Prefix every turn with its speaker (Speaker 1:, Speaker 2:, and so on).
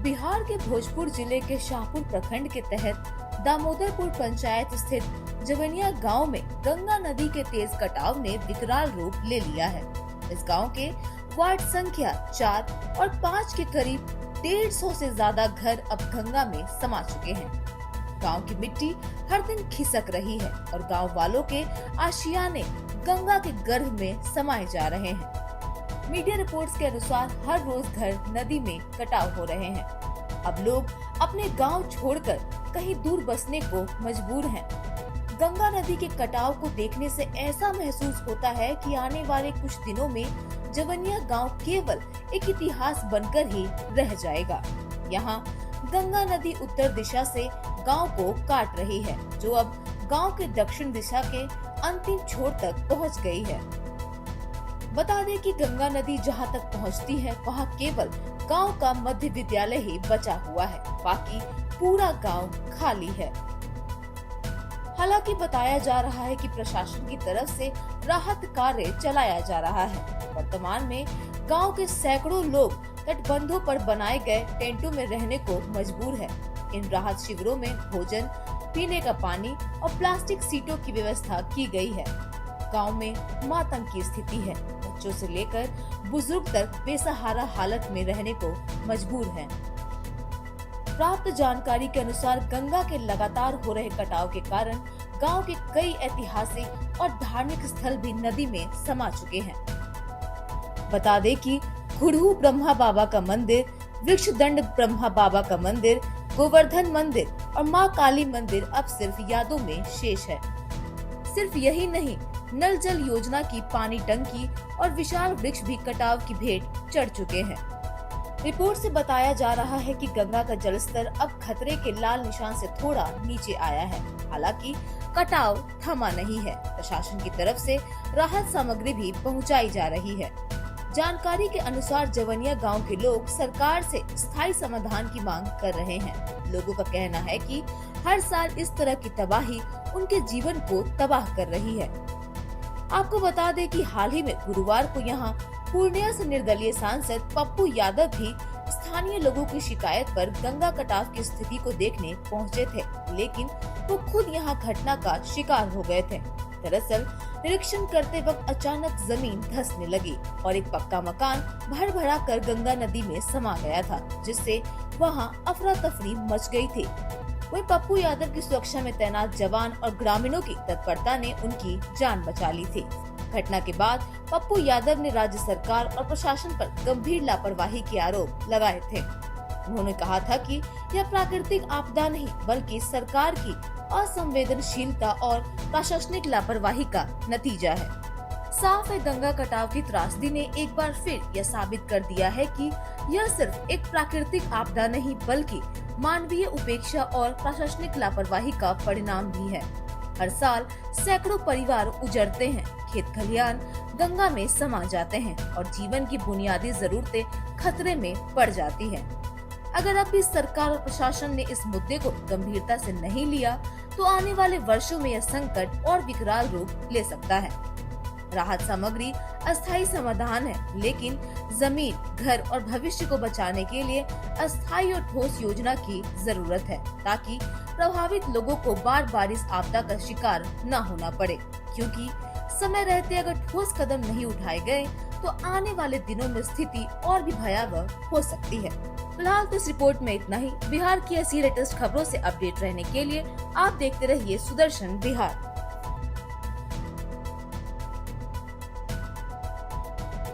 Speaker 1: बिहार के भोजपुर जिले के शाहपुर प्रखंड के तहत दामोदरपुर पंचायत स्थित जवनिया गांव में गंगा नदी के तेज कटाव ने विकराल रूप ले लिया है। इस गांव के वार्ड संख्या 4 और 5 के करीब 150 से ज्यादा घर अब गंगा में समा चुके हैं। गांव की मिट्टी हर दिन खिसक रही है और गांव वालों के आशियाने गंगा के गर्भ में समाये जा रहे हैं। मीडिया रिपोर्ट्स के अनुसार हर रोज घर नदी में कटाव हो रहे हैं। अब लोग अपने गांव छोड़कर कहीं दूर बसने को मजबूर हैं। गंगा नदी के कटाव को देखने से ऐसा महसूस होता है कि आने वाले कुछ दिनों में जवनिया गांव केवल एक इतिहास बनकर ही रह जाएगा। यहाँ गंगा नदी उत्तर दिशा से गांव को काट रही है, जो अब गांव के दक्षिण दिशा के अंतिम छोर तक पहुंच गई है। बता दें कि गंगा नदी जहां तक पहुंचती है वहां केवल गांव का मध्य विद्यालय ही बचा हुआ है, बाकी पूरा गांव खाली है। हालांकि बताया जा रहा है कि प्रशासन की तरफ से राहत कार्य चलाया जा रहा है। वर्तमान में गांव के सैकड़ों लोग तटबंधों पर बनाए गए टेंटों में रहने को मजबूर है। इन राहत शिविरों में भोजन, पीने का पानी और प्लास्टिक सीटों की व्यवस्था की गई है। गांव में मातम की स्थिति है। बच्चों से लेकर बुजुर्ग तक बेसहारा हालत में रहने को मजबूर हैं। प्राप्त जानकारी के अनुसार गंगा के लगातार हो रहे कटाव के कारण गांव के कई ऐतिहासिक और धार्मिक स्थल भी नदी में समा चुके हैं। बता दें कि खुड़हू ब्रह्मा बाबा का मंदिर, वृक्षदंड ब्रह्मा बाबा का मंदिर, गोवर्धन मंदिर और मां काली मंदिर अब सिर्फ यादों में शेष है। सिर्फ यही नहीं, नल जल योजना की पानी टंकी और विशाल वृक्ष भी कटाव की भेंट चढ़ चुके हैं। रिपोर्ट से बताया जा रहा है कि गंगा का जलस्तर अब खतरे के लाल निशान से थोड़ा नीचे आया है। हालांकि कटाव थमा नहीं है। प्रशासन की तरफ से राहत सामग्री भी पहुंचाई जा रही है। जानकारी के अनुसार जवनिया गांव के लोग सरकार से स्थायी समाधान की मांग कर रहे हैं। लोगों का कहना है कि हर साल इस तरह की तबाही उनके जीवन को तबाह कर रही है। आपको बता दें कि हाल ही में गुरुवार को यहां पूर्णिया से निर्दलीय सांसद पप्पू यादव भी स्थानीय लोगों की शिकायत पर गंगा कटाव की स्थिति को देखने पहुंचे थे, लेकिन वो खुद यहां घटना का शिकार हो गए थे। दरअसल निरीक्षण करते वक्त अचानक जमीन धंसने लगी और एक पक्का मकान भर भरा कर गंगा नदी में समा गया था, जिससे वहां अफरा तफरी मच गई थी। वहीं पप्पू यादव की सुरक्षा में तैनात जवान और ग्रामीणों की तत्परता ने उनकी जान बचा ली थी। घटना के बाद पप्पू यादव ने राज्य सरकार और प्रशासन पर गंभीर लापरवाही के आरोप लगाए थे। उन्होंने कहा था कि यह प्राकृतिक आपदा नहीं बल्कि सरकार की असंवेदनशीलता और प्रशासनिक लापरवाही का नतीजा है। साफ है, गंगा कटाव की त्रासदी ने एक बार फिर यह साबित कर दिया है कि यह सिर्फ एक प्राकृतिक आपदा नहीं बल्कि मानवीय उपेक्षा और प्रशासनिक लापरवाही का परिणाम भी है। हर साल सैकड़ों परिवार उजड़ते हैं, खेत खलिहान गंगा में समा जाते हैं और जीवन की बुनियादी जरूरतें खतरे में पड़ जाती हैं। अगर अब भी सरकार और प्रशासन ने इस मुद्दे को गंभीरता से नहीं लिया तो आने वाले वर्षों में यह संकट और विकराल रूप ले सकता है। राहत सामग्री अस्थायी समाधान है, लेकिन जमीन, घर और भविष्य को बचाने के लिए अस्थायी और ठोस योजना की जरूरत है, ताकि प्रभावित लोगों को बार बार इस आपदा का शिकार न होना पड़े। क्योंकि समय रहते अगर ठोस कदम नहीं उठाए गए तो आने वाले दिनों में स्थिति और भी भयावह हो सकती है। फिलहाल तो इस रिपोर्ट में इतना ही। बिहार की ऐसी लेटेस्ट खबरों से अपडेट रहने के लिए आप देखते रहिए सुदर्शन बिहार।